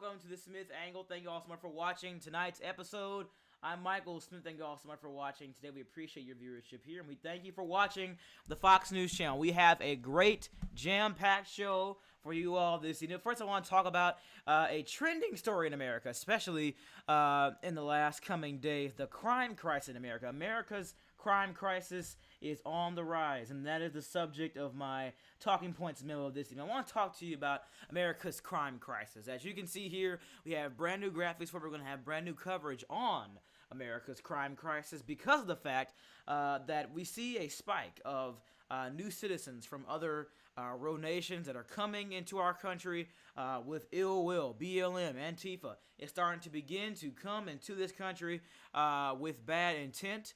welcome to the Smith Angle. Thank you all so much for watching tonight's episode. I'm Michael Smith. Thank you all so much for watching. Today we appreciate your viewership here, and we thank you for watching the Fox News channel. We have a great jam-packed show for you all this evening. First, I want to talk about a trending story in America, especially in the last coming days, the crime crisis in America. America's crime crisis is on the rise, and that is the subject of my talking points in the middle of this evening. I want to talk to you about America's crime crisis. As you can see here, we have brand new graphics where we're going to have brand new coverage on America's crime crisis because of the fact that we see a spike of new citizens from other rogue nations that are coming into our country with ill will. BLM, Antifa is starting to begin to come into this country with bad intent.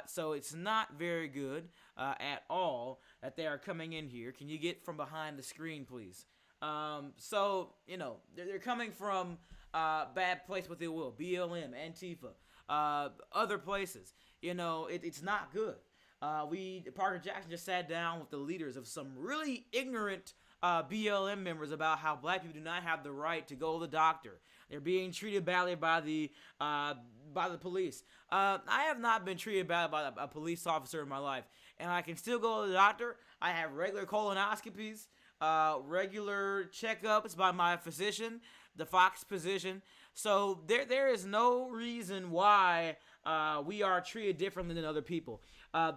So it's not very good at all that they are coming in here. Can you get from behind the screen, please? So, you know, they're coming from bad place with ill will. BLM, Antifa, other places. You know, it's not good. Parker Jackson just sat down with the leaders of some really ignorant BLM members about how black people do not have the right to go to the doctor. They're being treated badly by the police. I have not been treated badly by a police officer in my life, and I can still go to the doctor. I have regular colonoscopies, regular checkups by my physician, the Fox physician. So there is no reason why we are treated differently than other people.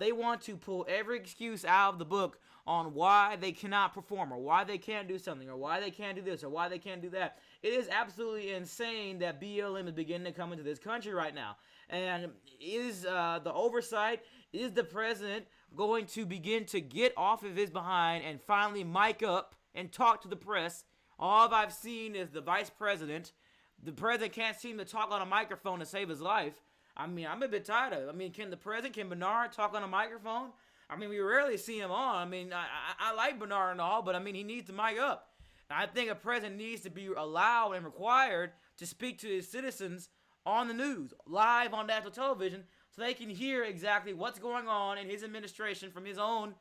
They want to pull every excuse out of the book on why they cannot perform, or why they can't do something, or why they can't do this, or why they can't do that. It is absolutely insane that BLM is beginning to come into this country right now. And is the oversight, is the president going to begin to get off of his behind and finally mic up and talk to the press? All I've seen is the vice president. The president can't seem to talk on a microphone to save his life. I mean, I'm a bit tired of it. I mean, can Bernard talk on a microphone? I mean, we rarely see him on. I mean, I like Bernard and all, but I mean, he needs to mic up. I think a president needs to be allowed and required to speak to his citizens on the news, live on national television, so they can hear exactly what's going on in his administration from his own,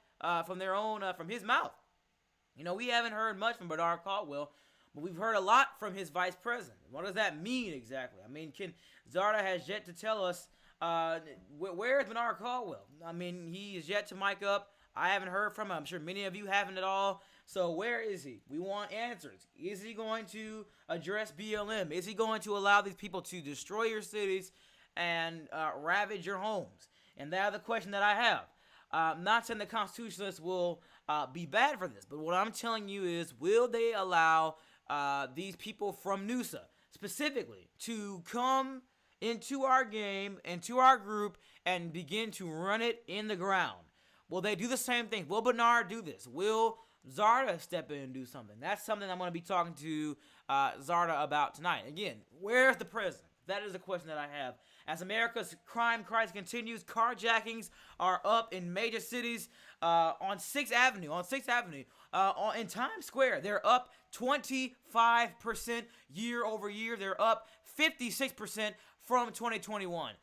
from his mouth. You know, we haven't heard much from Bernard Caldwell, but we've heard a lot from his vice president. What does that mean exactly? I mean, Zarda has yet to tell us where is Bernard Caldwell? I mean, he is yet to mic up. I haven't heard from him. I'm sure many of you haven't at all. So where is he? We want answers. Is he going to address BLM? Is he going to allow these people to destroy your cities and ravage your homes? And that's the question that I have. I'm not saying the constitutionalists will be bad for this, but what I'm telling you is, will they allow these people from NUSA specifically to come into our game, into our group, and begin to run it in the ground? Will they do the same thing? Will Bernard do this? Will Zarda step in and do something? That's something I'm going to be talking to Zarda about tonight. Again, where's the president? That is a question that I have. As America's crime crisis continues, carjackings are up in major cities on 6th Avenue. In Times Square, they're up 25% year over year. They're up 56% from 2021.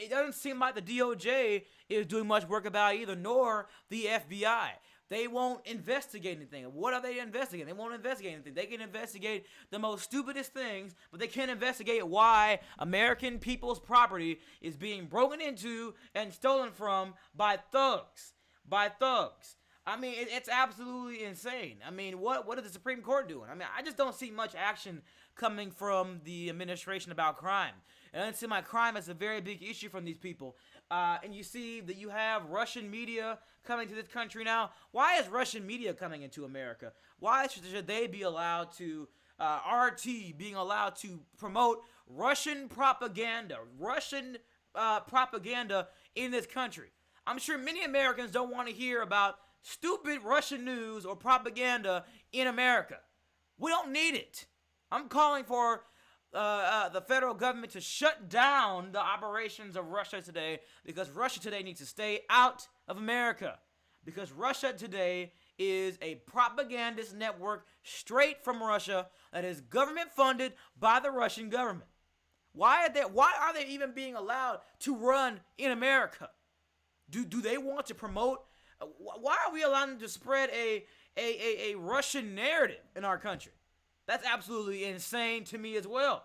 It doesn't seem like the DOJ is doing much work about it either, nor the FBI. They won't investigate anything. What are they investigating? They won't investigate anything. They can investigate the most stupidest things, but they can't investigate why American people's property is being broken into and stolen from by thugs. I mean, it's absolutely insane. I mean, what is the Supreme Court doing? I mean, I just don't see much action coming from the administration about crime. And I don't see my crime as a very big issue from these people. And you see that you have Russian media coming to this country now. Why is Russian media coming into America? Why should they be allowed to, RT being allowed to promote Russian propaganda in this country? I'm sure many Americans don't want to hear about stupid Russian news or propaganda in America. We don't need it. I'm calling for the federal government to shut down the operations of Russia Today, because Russia Today needs to stay out of America. Because Russia Today is a propagandist network straight from Russia that is government funded by the Russian government. Why are they even being allowed to run in America? Do they want to promote? Why are we allowing them to spread a Russian narrative in our country? That's absolutely insane to me as well.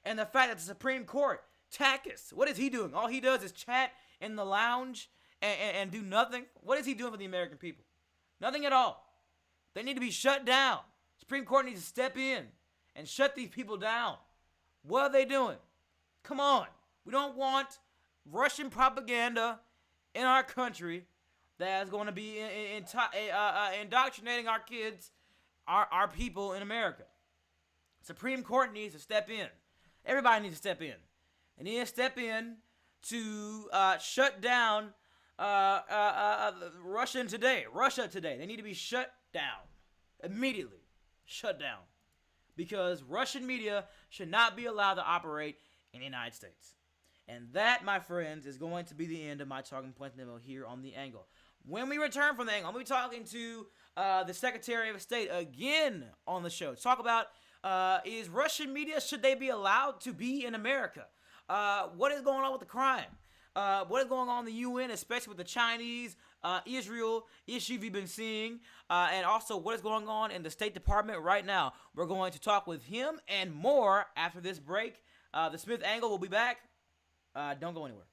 And the fact that the Supreme Court, Takis, what is he doing? All he does is chat in the lounge and do nothing. What is he doing for the American people? Nothing at all. They need to be shut down. Supreme Court needs to step in and shut these people down. What are they doing? Come on. We don't want Russian propaganda in our country that is going to be indoctrinating our kids, our people in America. Supreme Court needs to step in. Everybody needs to step in. They need to step in to shut down Russia today. They need to be shut down immediately. Shut down. Because Russian media should not be allowed to operate in the United States. And that, my friends, is going to be the end of my talking point demo here on The Angle. When we return from The Angle, I'm going to be talking to the Secretary of State again on the show. Talk about, is Russian media, should they be allowed to be in America? What is going on with the crime? What is going on in the UN, especially with the Chinese, Israel issue we've been seeing, and also what is going on in the State Department right now. We're going to talk with him and more after this break. The Smith Angle will be back. Don't go anywhere.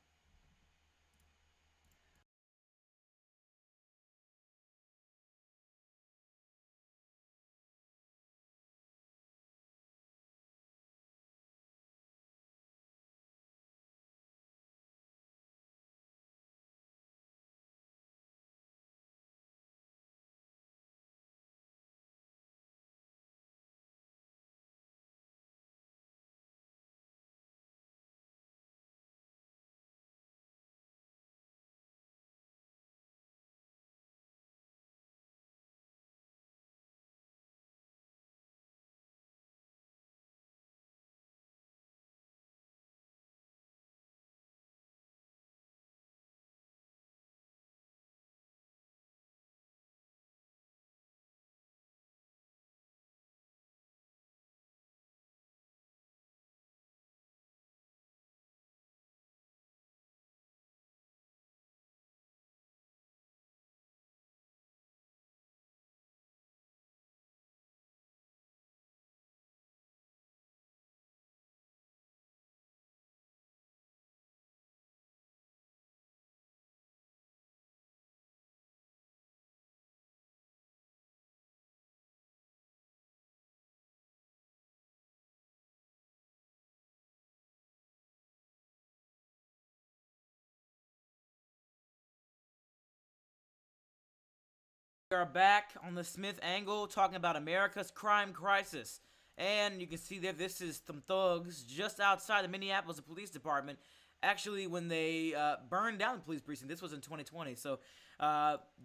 We are back on the Smith Angle talking about America's crime crisis. And you can see that this is some thugs just outside the Minneapolis Police Department. Actually, when they burned down the police precinct, this was in 2020. So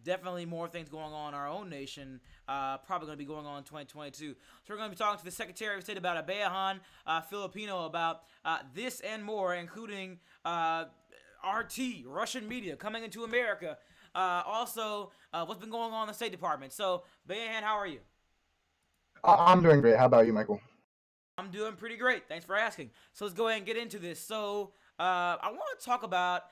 definitely more things going on in our own nation. Probably going to be going on in 2022. So we're going to be talking to the Secretary of State about Abejahan Filipino about this and more, including RT, Russian media, coming into America. Also, what's been going on in the State Department. So, Bayan, how are you? I'm doing great. How about you, Michael? I'm doing pretty great. Thanks for asking. So let's go ahead and get into this. So I want to talk about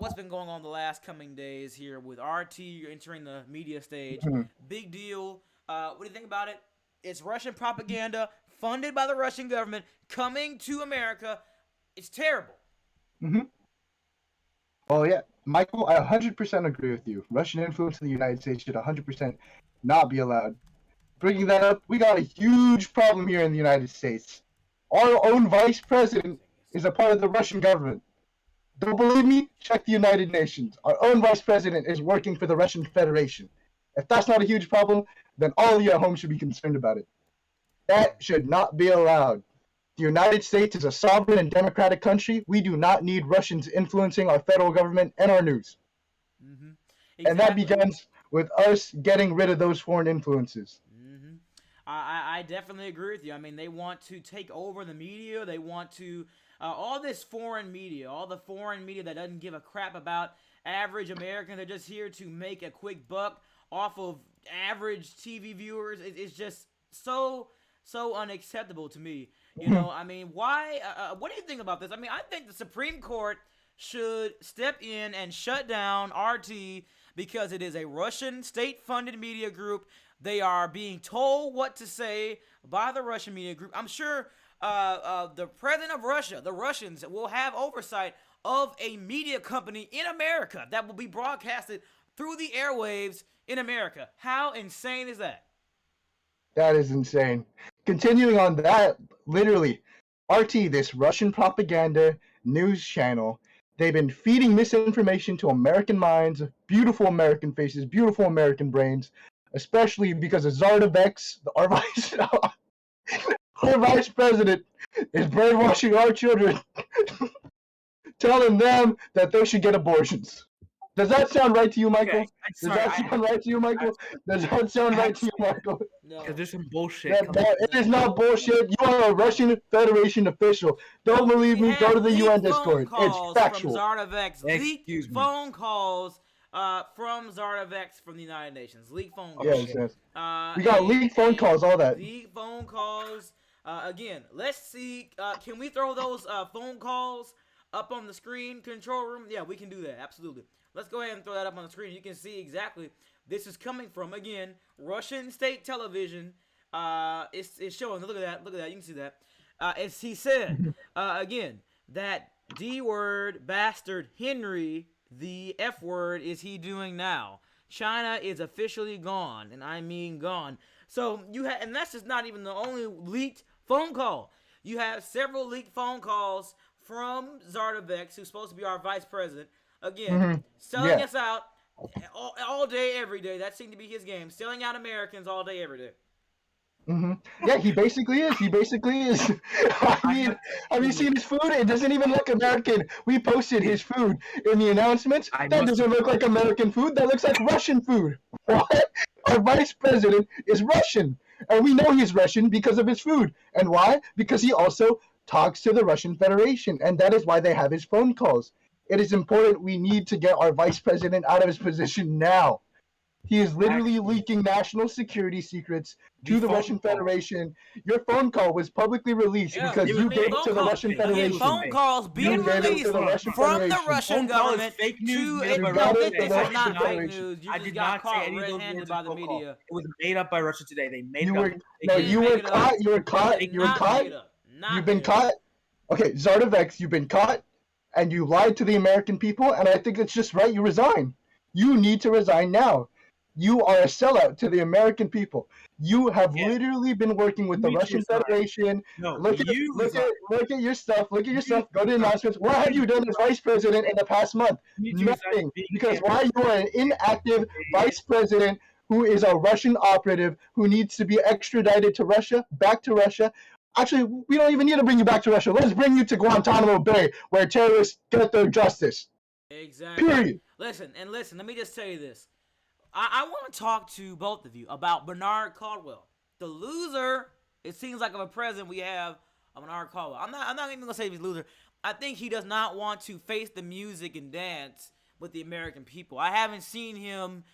what's been going on the last coming days here with RT entering the media stage. Big deal. What do you think about it? It's Russian propaganda funded by the Russian government coming to America. It's terrible. Well, yeah, Michael, I 100% agree with you. Russian influence in the United States should 100% not be allowed. Bringing that up, we got a huge problem here in the United States. Our own vice president is a part of the Russian government. Don't believe me? Check the United Nations. Our own vice president is working for the Russian Federation. If that's not a huge problem, then all of you at home should be concerned about it. That should not be allowed. The United States is a sovereign and democratic country. We do not need Russians influencing our federal government and our news. Exactly. And that begins with us getting rid of those foreign influences. I definitely agree with you. I mean, they want to take over the media. They want to, all this foreign media, all the foreign media that doesn't give a crap about average Americans. They're just here to make a quick buck off of average TV viewers. It's just so unacceptable to me. You know, I mean, why? What do you think about this? I mean, I think the Supreme Court should step in and shut down RT because it is a Russian state-funded media group They are being told what to say by the Russian media group. I'm sure the president of Russia, the Russians, will have oversight of a media company in America that will be broadcasted through the airwaves in America. How insane is that? That is insane. Continuing on that, literally, RT, this Russian propaganda news channel, they've been feeding misinformation to American minds, beautiful American faces, beautiful American brains, especially because of Zardovex, our vice president, is brainwashing our children, telling them that they should get abortions. Does that sound right to you, Michael? Does that sound right to you, Michael? Does that sound right to you, Michael? No. Because there's some bullshit. It is not bullshit. You are a Russian Federation official. Don't believe me? Go to the UN Discord. It's factual. From Zardovex. Leaked phone calls from Zardovex from the United Nations. Leaked phone calls. Yes. We got leaked phone calls, all that. Leaked phone calls. Again, let's see. Can we throw those phone calls up on the screen, control room? Yeah, we can do that. Absolutely. Let's go ahead and throw that up on the screen. You can see exactly this is coming from, again, Russian state television. It's showing. Look at that. Look at that. You can see that. As he said, again, that D-word bastard Henry, the F word, is he doing now? China is officially gone, and I mean gone. So you have, and that's just not even the only leaked phone call. You have several leaked phone calls from Zardovex, who's supposed to be our vice president. Again, selling us out all day, every day. That seemed to be his game. Selling out Americans all day, every day. Yeah, he basically is. I mean, have you seen his food? It doesn't even look American. We posted his food in the announcements. That doesn't look like American food. That looks like Russian food. What? Our vice president is Russian. And we know he's Russian because of his food. And why? Because he also talks to the Russian Federation. And that is why they have his phone calls. It is important. We need to get our vice president out of his position now. He is literally leaking national security secrets to the Russian Federation. Your phone call was publicly released because you gave it to the Russian Federation. Phone calls being released from the Russian government to a government. This is not fake news. You just got caught red-handed by the media. It was made up by Russia Today. They made it up. No, you were caught. You were caught. You were caught. You've been caught. Okay, Zardovex, you've been caught, and you lied to the American people, and I think it's just right you resign. You need to resign now. You are a sellout to the American people. You have literally been working with the Russian Federation. No, look at your stuff. Look at your stuff. Go to the announcements. What have you done as vice president in the past month? Nothing. Because why? You are an inactive vice president who is a Russian operative who needs to be extradited to Russia, back to Russia. Actually, we don't even need to bring you back to Russia. Let's bring you to Guantanamo Bay, where terrorists get their justice. Exactly. Period. Listen, let me just tell you this. I want to talk to both of you about Bernard Caldwell. The loser, it seems like, of a president we have, of Bernard Caldwell. I'm not even going to say he's a loser. I think he does not want to face the music and dance with the American people. I haven't seen him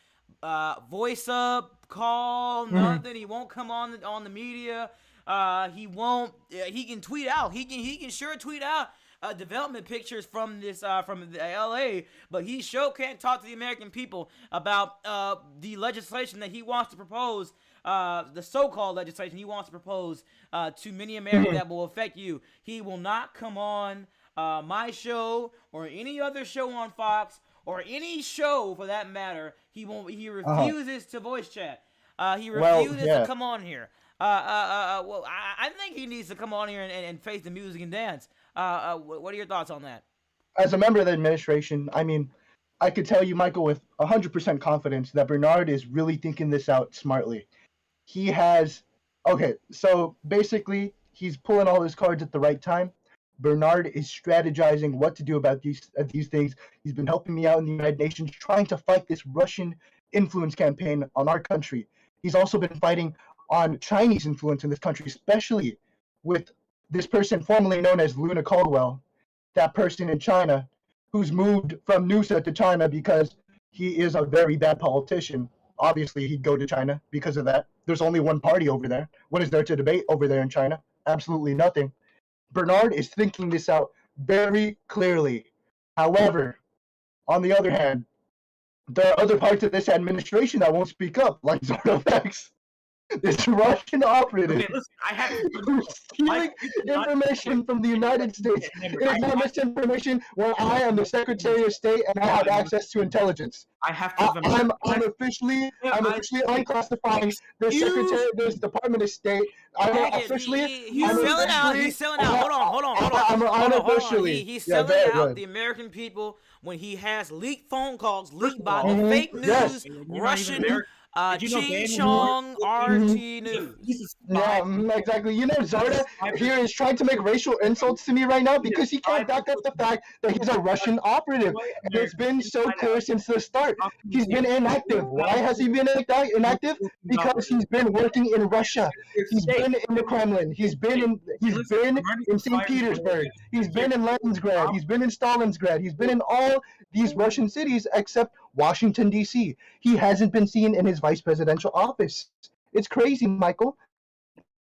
voice up, call, nothing. He won't come on the media. He won't. He can tweet out. He can sure tweet out development pictures from this from LA, but he sure can't talk to the American people about the legislation that he wants to propose, the so-called legislation he wants to propose to many Americans that will affect you. He will not come on my show or any other show on Fox or any show for that matter. He won't. He refuses to voice chat. He refuses to come on here. Well, I think he needs to come on here and face the music and dance. What are your thoughts on that? As a member of the administration, I mean, I could tell you, Michael, with 100% confidence that Bernard is really thinking this out smartly. He has, so basically, he's pulling all his cards at the right time. Bernard is strategizing what to do about these things. He's been helping me out in the United Nations, trying to fight this Russian influence campaign on our country. He's also been fighting on Chinese influence in this country, especially with this person formerly known as Luna Caldwell, that person in China who's moved from Noosa to China because he is a very bad politician. Obviously, he'd go to China because of that. There's only one party over there. What is there to debate over there in China? Absolutely nothing. Bernard is thinking this out very clearly. However, on the other hand, there are other parts of this administration that won't speak up, like Zardovex. This Russian operative Okay, listen, I have who's stealing information from the United States. It is not misinformation when I am the Secretary of State and I have access to intelligence. I have to. I'm officially unclassifying this Department of State. I'm officially. He's selling out. He's selling out. Hold on. Unofficially. He's selling out the American people when he has leaked phone calls leaked by the fake news Russian Ching Chong RT News. Yeah, exactly. You know, Zarda here is trying to make racial insults to me right now because he can't back up the fact that he's a Russian operative. And it's been so clear since the start. He's been inactive. Why has he been inactive? Because he's been working in Russia. He's been in the Kremlin. He's been in St. Petersburg. He's been in Leningrad. He's been in Stalingrad. He's been in all these Russian cities except Washington, D.C. He hasn't been seen in his vice presidential office. It's crazy, Michael.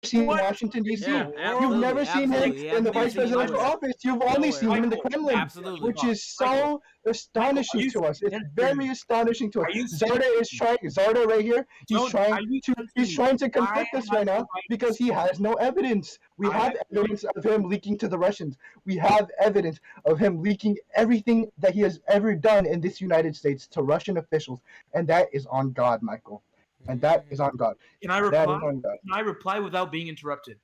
Seen in Washington, D.C. Yeah, You've never seen him in the vice presidential office. You've only seen him in the Kremlin, which is so astonishing to us. It's very astonishing to us. Zarda right here, he's trying to conflict us right now because he has no evidence. We have evidence of him leaking to the Russians. We have evidence of him leaking everything that he has ever done in this United States to Russian officials, and that is on God, Michael. And that is on God. Can I reply? Can I reply without being interrupted?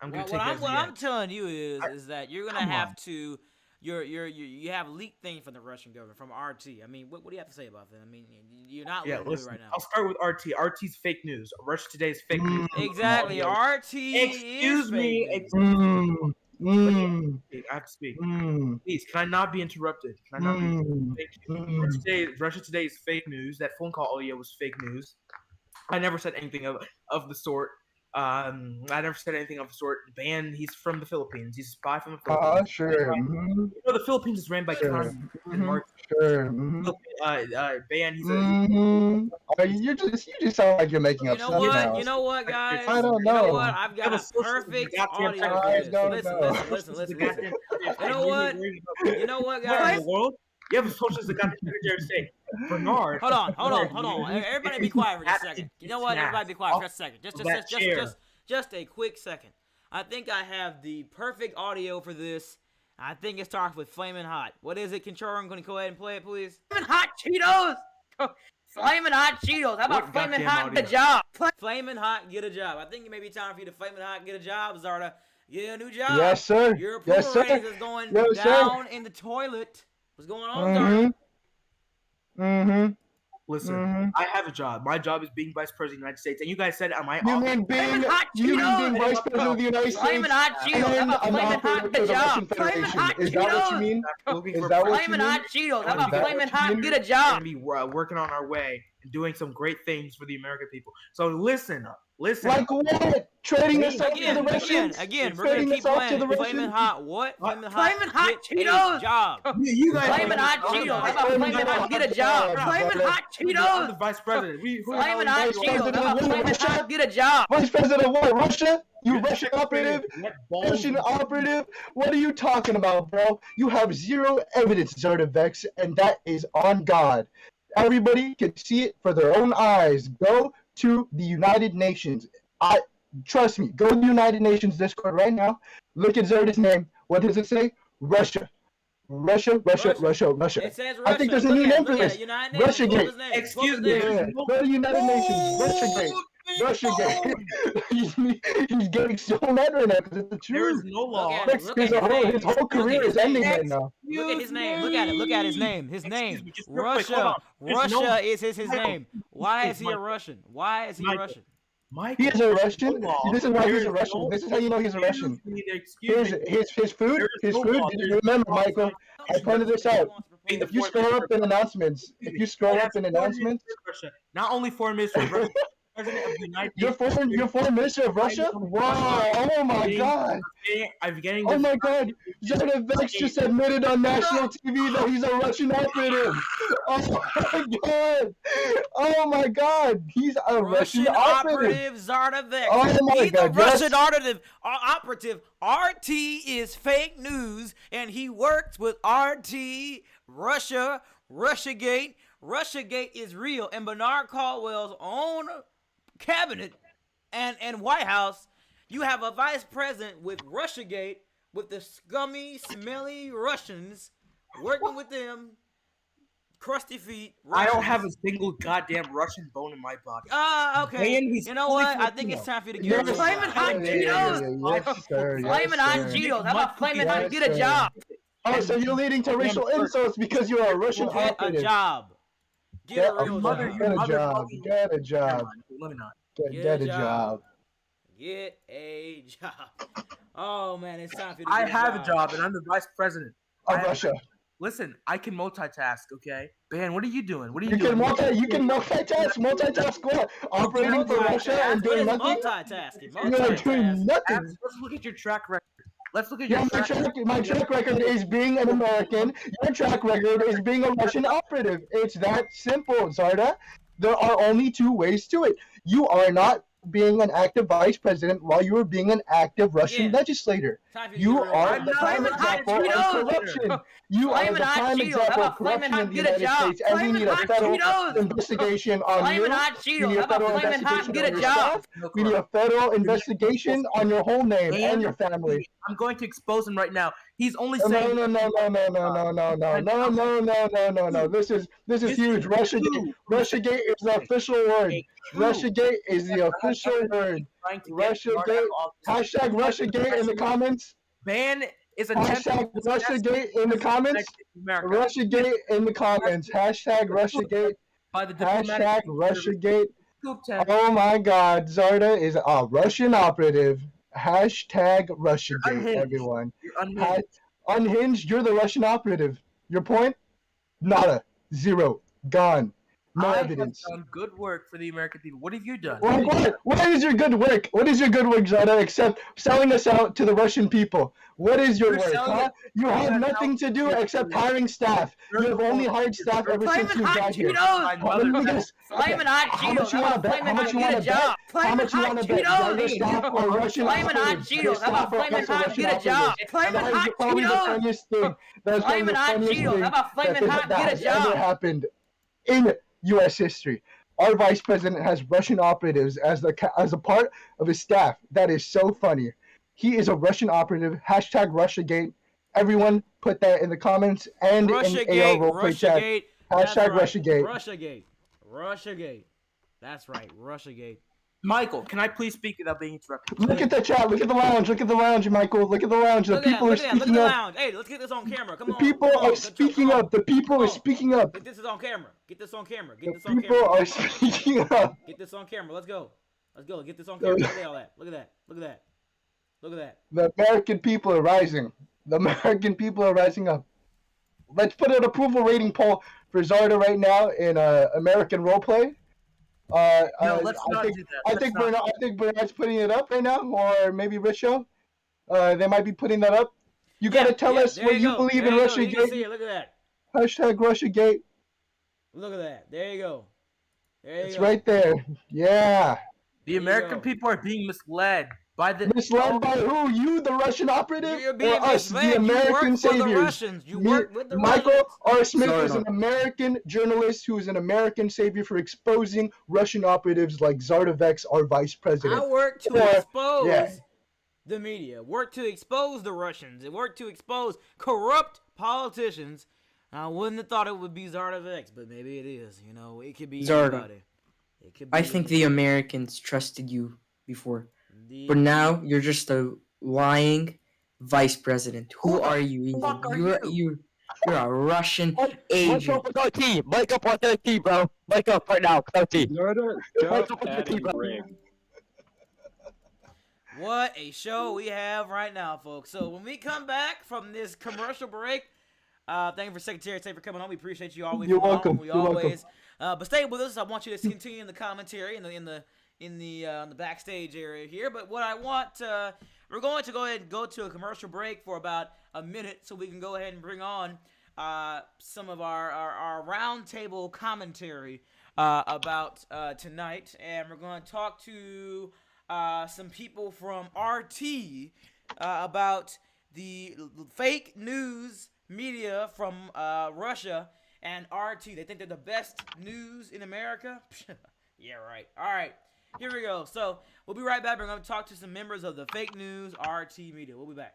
What I'm telling you is that you're gonna have to. You have leaked things from the Russian government, from RT. I mean, what do you have to say about that? I mean, you're not listen, right now. I'll start with RT. RT's fake news. Russia Today's fake news. Exactly. RT. Excuse me. I have to speak. Please, can I not be interrupted? Can I not be interrupted? Thank you. Russia Today's fake news. That phone call audio was fake news. I never said anything of the sort. I never said anything of the sort. Ban. He's from the Philippines. He's a spy from the Philippines. Sure. You know, the Philippines is ran by Sure. Ban. He's you just sound like you're making up stuff now. You know what, guys? I don't know. You know what? I've got a perfect audio. Listen. You know what, guys? You have a socialist that got the Secretary of State. Bernard. Hold on. Everybody be quiet for just a second. You know what? Everybody be quiet for just a second. Just a quick second. I think I have the perfect audio for this. I think it starts with Flamin' Hot. What is it, Controller? I'm going to go ahead and play it, please. Flamin' Hot Cheetos! Flamin' Hot Cheetos! How about Flamin' Hot get a job? Flamin' Hot get a job. I think it may be time for you to Flamin' Hot get a job, Zarda. Get a new job. Yes, sir. Your approval ratings is going down in the toilet. What's going on, Zarda? Listen, I have a job. My job is being Vice President of the United States. And you guys said, am I You mean being Vice President of the United States? Flamin' Hot Cheetos. How about Flamin' Hot get a job? Flamin' Hot Cheetos. Is that what you mean? Flamin' Hot Cheetos. How about Flamin' Hot get a job? We're going to be working on our way and doing some great things for the American people. So listen. Like what? Trading us up to the Russians? Again, we're going to keep playing. Flamin' Hot what? Flamin' Hot Cheetos. Job. You guys Flamin' Hot Cheetos. How about Flamin' Hot get a job? Flamin' Hot Cheetos. I'm the Vice President. Flamin' Hot Cheetos. How about Flamin' Hot get a job? Vice President of what? Russia? You Russian operative? Russian operative? What are you talking about, bro? You have zero evidence, Zardavex, and that is on God. Everybody can see it for their own eyes. Go to the United Nations. Trust me, go to the United Nations Discord right now. Look at Zarda's name. What does it say? Russia. Russia. It says Russia. I think there's a new name for this. Russia Gate. Excuse me. Go to the United Nations. Russia Gate. He's getting so mad right now because it's the truth. There is no law. His whole career is ending right now. Look at his name. Look at his name. His name. Russia. Russia is his name. Why is he a Russian? Why is he a Russian? He is a Russian. This is why he's a Russian. This is how you know he's a Russian. Here's his food. Did you remember, Michael? I pointed this out. If you scroll up in announcements, not only foreign minister, President of the United States. Your foreign minister of Russia? Wow! Oh my God! Oh my God! Zardavex just admitted on national TV that he's a Russian operative. Oh my God! Oh my God! He's a Russian operative. Zardavex. Oh my God! Russian operative. RT is fake news, and he works with RT, Russia, Russiagate, Russiagate is real, and Bernard Caldwell's own cabinet and White House, you have a vice president with Russiagate, with the scummy, smelly Russians working with them, crusty feet. I don't Russians. have a single goddamn Russian bone in my body. Okay. And he's You know fully what? I think Filipino. it's time for you to Yes, get a Flaming hot Cheetos. Yes, sir. Flaming hot Cheetos. How about Flaming Hot? Get a job. Oh, so you're leading to racial insults because you're a Russian Get a operative. job. Get a real mother, job. your Get a mother job. fucking- Get a job. Never mind, let me not. Get a job. Get a job. Oh man, it's time for you to I get have a job, and I'm the vice president. Of I have- Russia. Listen, I can multitask. Okay, Ben, what are you doing? What are you You doing? can multitask. Multitask what? Operating for Russia and doing nothing? Multitasking. You're doing nothing. Let's look at your track record. Let's look at Yeah, your my track record is being an American. Your track record is being a Russian operative. It's that simple, Zarda. There are only two ways to it. You are not being an active vice president while you are being an active Russian legislator. You are the prime example of corruption. You are the prime example of corruption in the United States, and we need a federal investigation on you. We need a federal investigation on your staff. We need a federal investigation on your whole name and your family. I'm going to expose him right now. He's only No, saying no, no, no, no, no, no, no, no, no, no, no, no, no, no. This is huge. Russiagate. Russiagate is the official word. Russiagate is the official word. Russiagate. Hashtag Russiagate in the comments. Ban is a Hashtag Russiagate in the comments. Russiagate in the comments. Hashtag Russiagate. by the Hashtag Russiagate. Scoop 10. Oh my God, Zarda is a Russian operative. Hashtag Russiagate, Unhinged. everyone. You're unhinged. Unhinged, you're the Russian operative. Your point? Nada. Zero. Gone. No I evidence. have done good work for the American people. What have you done? What is your good work? What is your good work, Zarda, except selling us out to the Russian people? What is your You're work, selling huh? it- You have selling nothing out to do to- except hiring staff. You have only hired staff ever since you Flaming hot got here. Cheetos. Let me guess. Flaming hot How much Cheetos. you How wanna about bet? Flaming How Hot? much you Get a wanna bet? job. How Flaming much you hot want to bet? Your Cheetos. staff are Russian Flaming hot operatives. Your Cheetos. How staff about are Flaming also Hot? Russian Get a job. operatives. Flaming That is hot probably the Cheetos. funniest thing. That is probably the Flaming hot funniest Cheetos. thing How about Flaming Hot? that Get a has ever job. happened in U.S. history. Our vice president has Russian operatives as a part of his staff. That is so funny. He is a Russian operative. Hashtag Russiagate. Everyone put that in the comments and in AR Russiagate. roleplay chat. Russiagate. That's Hashtag right. Russiagate. Russiagate. Russiagate. That's right. Russiagate. Michael, can I please speak without being interrupted? Look at the chat. Look at the lounge. Look at the lounge, Michael. Look at the lounge. The Look at that. people are Look at that. Look at speaking the up. lounge. Hey, let's get this on camera. Come The on. people come on. are speaking Come on. up. The people Come are on. speaking up. Get this on camera. Get this on camera. The Get this on people camera. are speaking up. Get this on camera. Let's go. Let's go. Get this on camera. Look at all that. Look at that. Look at that. Look at that. The American people are rising. The American people are rising up. Let's put an approval rating poll for Zarda right now in American roleplay. No, let's not do that. I think Bernard's putting it up right now, or maybe Richo. They might be putting that up. You gotta tell us there what you go. believe There in you go. You can Russiagate. see it. Look at that. Hashtag Russiagate. Look at that. There you go. There you It's go. right there. Yeah. The you American go. people are being misled by the Misled by who? You, the Russian operative, You're being or us, misled. the You American work for the saviors? Russians. You Me- work with the Michael Russians. R. Smith Sorry, is no. an American journalist who is an American savior for exposing Russian operatives like Zardavex, our vice president. I work to Or- expose yeah. the media. Work to expose the Russians. And work to expose corrupt politicians. I wouldn't have thought it would be Zardavex, but maybe it is. You know, it could be Zarda. anybody. It could be I think the Americans trusted you before, the- but now you're just a lying vice president. Who are you? Even? fuck are You're a Russian Wake agent. up without tea. Wake up without tea, bro. Wake up right now without tea. Zarda, Wake just up without tea, adding bro. Rick. What a show we have right now, folks. So when we come back from this commercial break, thank you for Secretary State for coming on. We appreciate you always. You're coming on. welcome. We You're welcome. always. But stay with us. I want you to continue in the commentary in the backstage area here. But what I want, we're going to go ahead and go to a commercial break for about a minute, so we can go ahead and bring on some of our roundtable commentary about tonight, and we're going to talk to some people from RT about the fake news media from Russia and RT. They think they're the best news in America? Yeah, right. All right, here we go. So we'll be right back. We're going to talk to some members of the fake news RT media. We'll be back.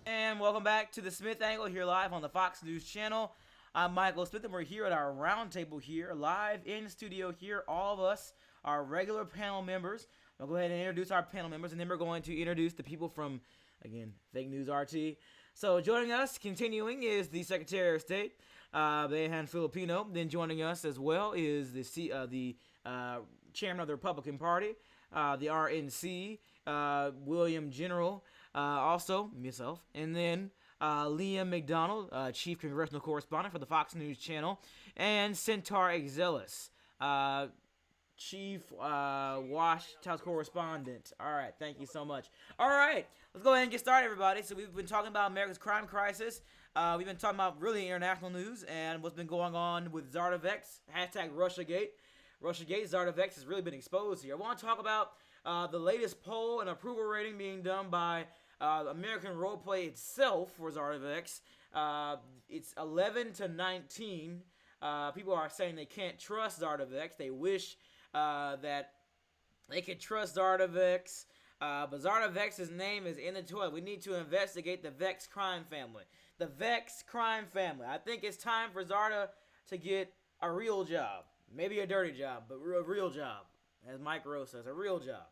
And welcome back to the Smith Angle here live on the Fox News Channel. I'm Michael Smith, and we're here at our roundtable here, live in studio here. All of us are regular panel members. I'll go ahead and introduce our panel members, and then we're going to introduce the people from, again, Fake News RT. So joining us, continuing, is the Secretary of State, Behan Filipino. Then joining us as well is the Chairman of the Republican Party, the RNC, William General, also myself, and then Liam McDonald, Chief Congressional Correspondent for the Fox News Channel, and Centaur Exelis, Chief Wash House Correspondent. All right, thank you so much. All right, let's go ahead and get started, everybody. So we've been talking about America's crime crisis. We've been talking about really international news and what's been going on with Zardavex, hashtag Russiagate. Russiagate, Zardavex has really been exposed here. I want to talk about the latest poll and approval rating being done by American Roleplay itself for Zardavex. It's 11-19. People are saying they can't trust Zardavex. They wish that they could trust Zardavex. But Zardavex's name is in the toilet. We need to investigate the Vex crime family. The Vex crime family. I think it's time for Zarda to get a real job. Maybe a dirty job, but a real job. as Mike Rose says, a real job.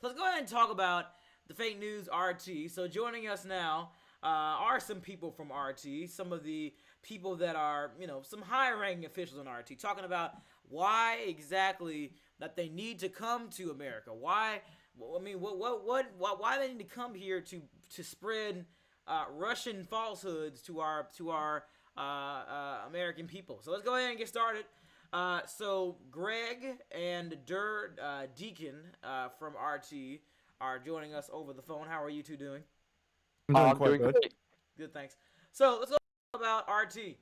So let's go ahead and talk about the fake news RT. So joining us now are some people from RT, some of the people that are, some high-ranking officials in RT, talking about why exactly that they need to come to America. Why? I mean, why they need to come here to spread Russian falsehoods to our American people. So let's go ahead and get started. So Greg and Deacon from RT are joining us over the phone. How are you two doing? I'm doing quite good. Good, thanks. So let's go about RT.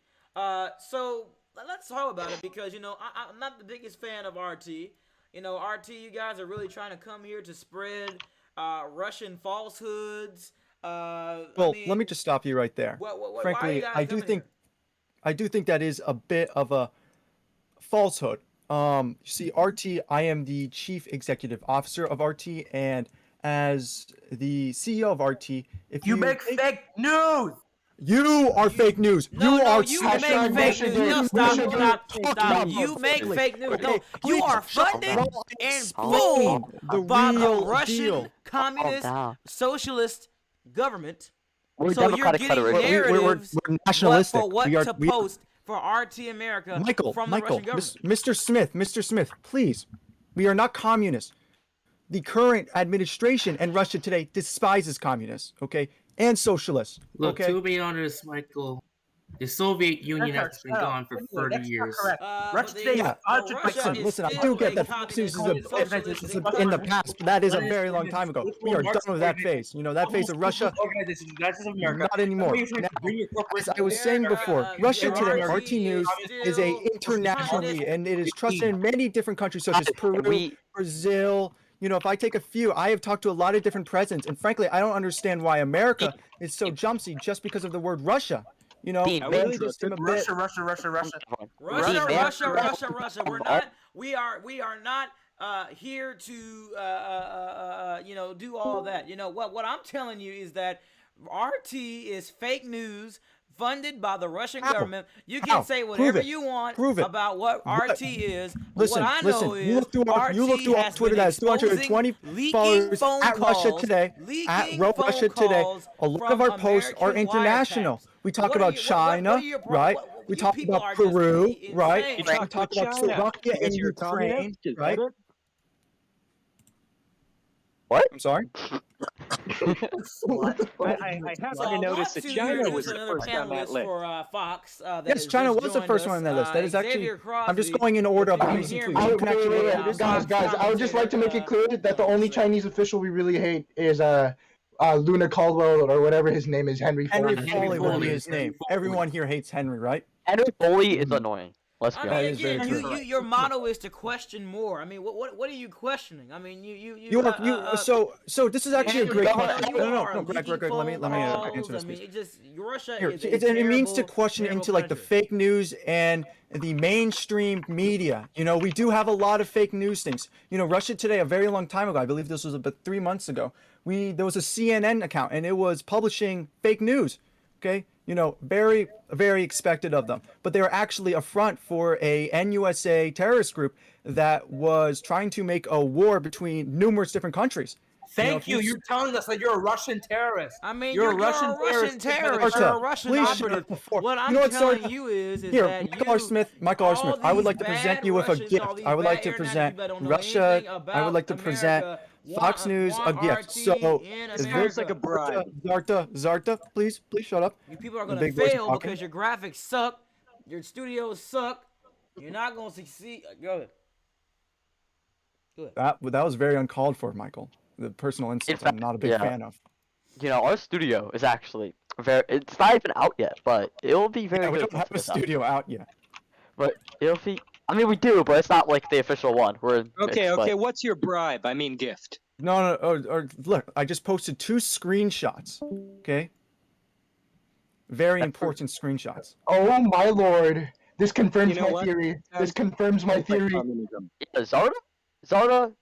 So let's talk about it because I'm not the biggest fan of RT. RT, you guys are really trying to come here to spread Russian falsehoods. Well, let me just stop you right there. Frankly, I do think that is a bit of a falsehood. You see, RT, I am the chief executive officer of RT, and as the CEO of RT, if You make fake news. you are fake news. No, you make Hashtag fake Russia news. did. No, Russia stop. did. You make fake news. Okay, No, you please are shut funded up. and Explain fooled the by real a Russian deal. communist down. socialist government. We're So you're Democratic getting Federation. narratives We're nationalistic. for what We are- to we- post for RT America from the Russian government. Mr. Smith, please. We are not communists. The current administration and Russia today despises communists, okay, and socialists. Look, okay. to be honest, Michael, the Soviet Union has been gone for 30 years. Russia today is Listen, I do get that Fox News is in the past, but that is a very long time ago. We are done with that phase. That phase of Russia, not anymore. Now, as I was saying before, Russia today, RT News is a internationally, and it is trusted in many different countries such as Peru, Brazil. If I take a few, I have talked to a lot of different presidents, and frankly, I don't understand why America is so jumpsy just because of the word Russia. I really just am a bit. Russia. Russia. We are not here to do all that. What I'm telling you is that RT is fake news funded by the Russian government. You can say whatever you want about what RT is. Listen, what I know you look through our Twitter that has 220 followers at Russia Today. At Russia Today, a lot of our posts are international. We talk about China, right? We talk about Peru, right? We talk about Slovakia and Ukraine, right? What? I'm sorry? I happened to notice that China was the first on that list. For Fox, Yes, China was the first one on that list. That is actually. I'm just going in order of the recent tweets. You can actually Guys, I would just like to make it clear that the only Chinese official we really hate is Luna Caldwell or whatever his name is, Henry Henry Foley. Foley will be his name. Everyone here hates Henry, right? Henry Foley is annoying. Let's be I mean, honest. again, your motto is to question more. I mean, what are you questioning? I mean, So this is actually a great question. No, Greg, let me answer this. I mean, Russia Here, is it means to terrible, question terrible into like the country. fake news and the mainstream media. We do have a lot of fake news things. Russia Today, a very long time ago, I believe this was about 3 months ago, there was a CNN account and it was publishing fake news. Okay, very, very expected of them. But they were actually a front for a NUSA terrorist group that was trying to make a war between numerous different countries. Thank you. You're telling us that you're a Russian terrorist. I mean, You're you're a Russian terrorist. You're a Russian operative. What I'm telling you is Here, that Michael R. Smith, I would like to present you with a gift. I would like to present Russia. I would like to present Fox News a gift. So, Sounds like a bribe. Zarta, please shut up. You people are The going to big boy's fail talking. because your graphics suck, your studios suck. You're not going to succeed. Go ahead. That was very uncalled for, Michael. The personal insults I'm not a big fan of. Our studio is actually it's not even out yet, but it'll be very We good. don't have a studio out yet. But it'll be. I mean, we do, but it's not like the official one. Okay. What's your bribe? I mean, gift. No. Look, I just posted 2 screenshots. Okay. Very important screenshots. Oh my lord. This confirms You know my what? theory. This confirms my theory. Yeah, Zarda.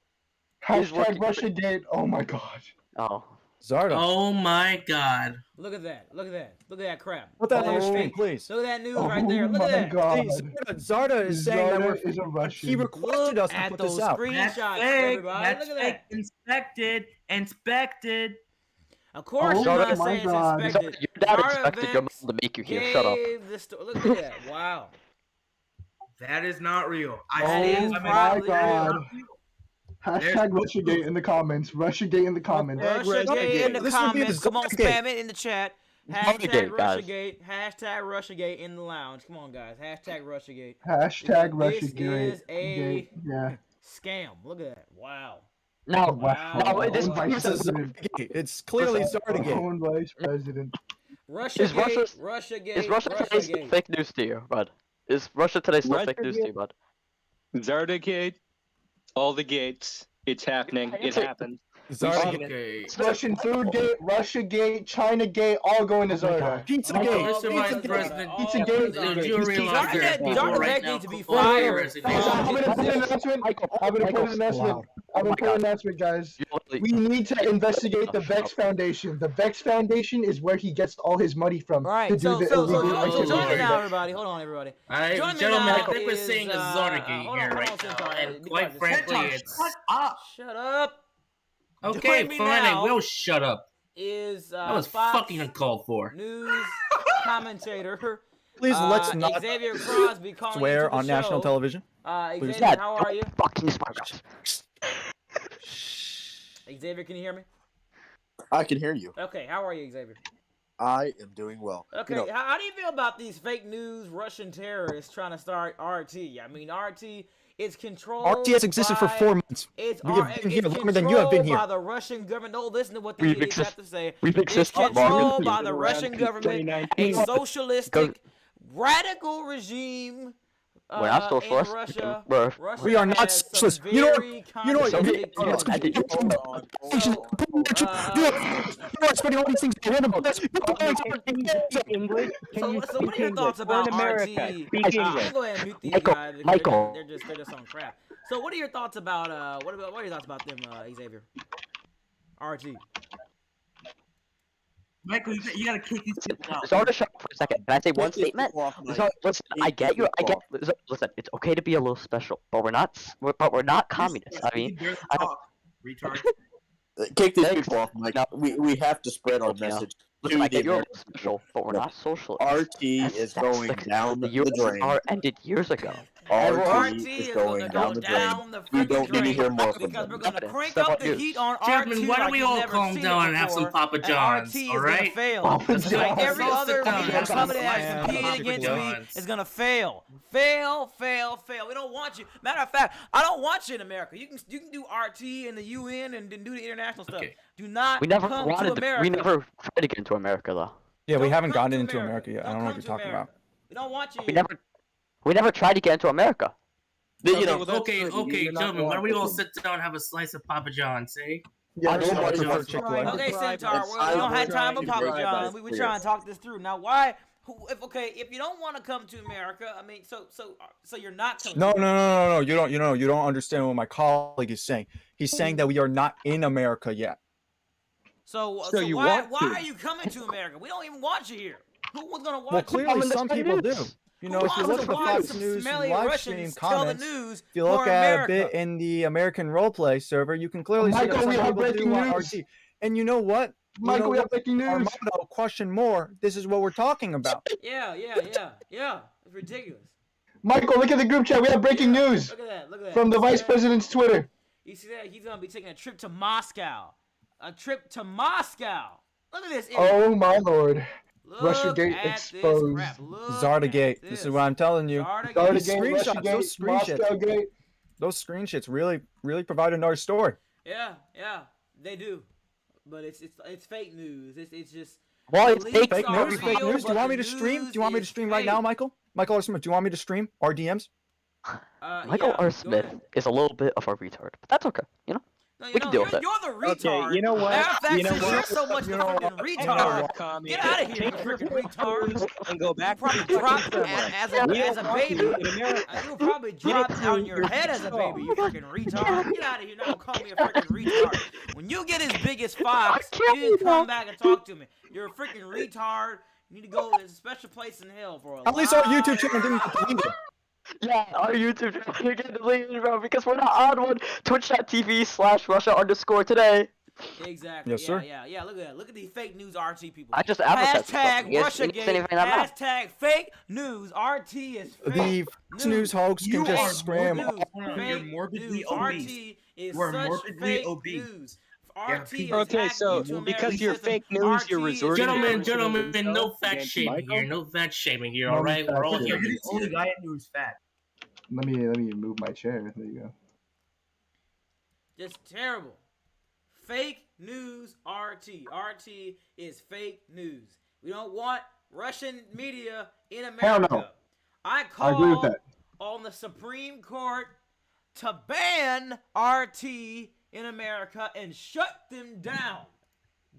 Hashtag Russia did. Oh my god. Oh, Zarda. Oh my God. Look at that. Look at that. Look at that crap. Put that Look on at the stream, fake. please. Look at that news Oh right there. Look at my that. God. Hey, Zarda is saying that Zarda we're is a fake, but Russian. he requested Look us to at put those this out. That's screenshots, fake. everybody. That's Look at fake. that. Inspected. Of course, Oh you're Zarda, not my saying it's God. inspected. Your dad Zarda expected your Vex mom to make you here. Shut up. gave the story. Look at that. Wow. That is not real. That is Oh my probably God. real. Hashtag Russiagate in the comments. Russiagate in the comments. Russiagate in the This would be the comments. Come on, Zarda-gate. spam it in the chat. Zarda-gate, guys. Russiagate. Hashtag Russiagate in the lounge. Come on, guys. Hashtag Russiagate. Hashtag This Russiagate. is a Yeah. scam. Look at that. Wow. No, Wow. no, this Own vice It's a president. Zarda-gate. It's clearly Zarda-gate. Own vice president. Russiagate. Russiagate. is Russia today still Russiagate. fake news to you, bud? Is Russia today still fake news to you, bud? Zardagate, all the gates. It's happening. It happened. Zarda-gate. Okay. Russian food gate, Russiagate, China-gate, all going to Zarda. Pizzagate. Mr. Vice Pizzagate. President, Pizzagate. do you realize there are people Zarda right needs now to be calling for fired. resignation? I'm gonna put an announcement. I'm gonna put an announcement. I'm gonna put an announcement, guys. We need to investigate the Vex Foundation. The Vex Foundation is where he gets all his money from Right. to do So the illegal join me activity. now, everybody. Hold on, everybody. Alright, Join me gentlemen, now I think we're is, seeing a Zarda-gate hold on, here hold right on, now, Centaur. and Be quite quiet. frankly, Shut up. Shut up. okay, Join me fine, now. I will shut up. Is That was Fox fucking uncalled for. News commentator. Please let's not Xavier Crosby calling swear into the on national show. television. Xavier, Yeah, how are you? fucking smart. Xavier, can you hear me? I can hear you. Okay, how are you, Xavier? I am doing well. Okay, You know, how do you feel about these fake news Russian terrorists trying to start RT? I mean, RT is controlled. RT has existed for by- 4 months. It's We have been here it's longer than you have been controlled here. by the Russian government. No, listen to what the We've idiots have exist- to say. We've It's existed longer controlled than by you. the Russian government, a socialistic, radical regime. We're not In socialist. Russia, We're- Russia We are not has some socialist. You know what- very you know what- communistic you know what's tendencies. spending all these things to handle this. English? So what are your thoughts We're in about America. RT? Speak I'm English. gonna go ahead and mute these Michael, guys. because Michael. They're just on crap. So what are your thoughts about what are your thoughts about them, Xavier? RT. Michael, you gotta kick these people out. Zarda, shut up for a second. Can I say one Take this statement? off, Mike. Zarda, listen, I get you. I get. Listen, it's okay to be a little special, but we're not. But we're not communists. I mean, You can barely I- talk, retard. Kick these Thanks. people off, Mike. No. We have to spread our Okay, message listen, to I the get you're a American little special, but we're No. not socialists. RT is going down The the drain. USSR ended years ago. RT is going down the drain. You don't need to hear more from because them. we're gonna crank Step up on the you. heat on Gentlemen, RT why don't like we you've all never calm seen down it and have some before, Papa and Johns, RT is all gonna right? fail. Papa Just like Johns. every other Sit down, media have some company that's Papa competing against me Johns. is gonna fail. Fail. We don't want you. Matter of fact, I don't want you in America. You can do RT and the UN and then do the international stuff. Okay. Do not We never come wanted. to America. We never tried to get into America, though. Yeah, we Don't haven't come gotten to into America yet. I don't know what come you're to talking America. about. We don't want you. We never tried to get into America. You know, Okay, gentlemen, why don't we all sit down and have a slice of Papa John's, eh? Yeah, I nobody prefer wants Chick-fil-A. to Okay, try. Centaur, It's- well, we don't I have time for would Papa try John's. that We clear. try and talk this through. Now, why? If you don't want to come to America, I mean, so you're not coming. No, to no, America. no, no, no. You don't understand what my colleague is saying. He's saying that we are not in America yet. So you why want to. are you coming to America? We don't even want you here. Who was gonna watch Well, you? clearly some people do. You know, if you look at the Fox some News smelly live Russians stream tell the comments, news if you look for at America. a bit in the American roleplay server, you can clearly see Michael, that we some have people do breaking want news. RT. And you know what? Michael, we have breaking news. Armando, question more. This is what we're talking about. Yeah. It's ridiculous. Michael, look at the group chat. We have breaking news Look at that. from the You see vice that? president's Twitter. You see that? He's gonna be taking a trip to Moscow. A trip to Moscow. Look at this. idiot. Oh my lord. Look Russiagate at exposed. This crap. Look Zardagate. at This is what I'm telling you. Zardagate. These Zardagate, screenshots, those Russiagate, screenshots. Moscowgate. Those screenshots really provide another story. Yeah, they do. But it's fake news. It's just. Well, the it's leaks fake Fake are news, real, fake news. Do but you want me the to stream? news Do you want me to is stream right now, fake. Michael? Michael R. Smith, do you want me to stream RDMs? Michael yeah, R. go Smith ahead. is a little bit of a retard, but that's okay. You know. No, We can deal with it. you're the retard. Okay, you know what? Matter of fact, You know since what? you're so much of a freaking retard, Commie. get out of here, you Take your freaking fake retard. news and go You back to probably the dropped fucking Kremlin. as We a don't want baby. you in America. You probably dropped on your head as a baby, you freaking retard. Get out of here now, call me a freaking retard. When you get as big as Fox, you need to come back and talk to me. You're a freaking retard. You need to go to a special place in hell for a At least our YouTube channel didn't get deleted. Yeah, our YouTube channel didn't get deleted, bro, because we're not on one. Twitch.tv/Russia_today. Exactly. Yes, sir. Yeah. Look at that. Look at these fake news RT people. I just advertised. Hashtag You guys see RussiaGate. anything on that? Hashtag fake news. RT is fake The Fox News hoax You can are just spam. morbid. Fake You're morbidly news. obese. RT is You are such morbidly fake obese. news. Yeah, RT is Okay, hacking so into because American you're system. fake news, RT you're is resorting to terrorism. Gentlemen, no fat Against shaming Michael? here. No fat shaming here, No alright? We're all fat You're humans. the only guy in here who's fat. Let me move my chair. There you go. Just terrible. Fake news RT. RT is fake news. We don't want Russian media in America. Hell no. I I agree with call that. on the Supreme Court to ban RT in America and shut them down.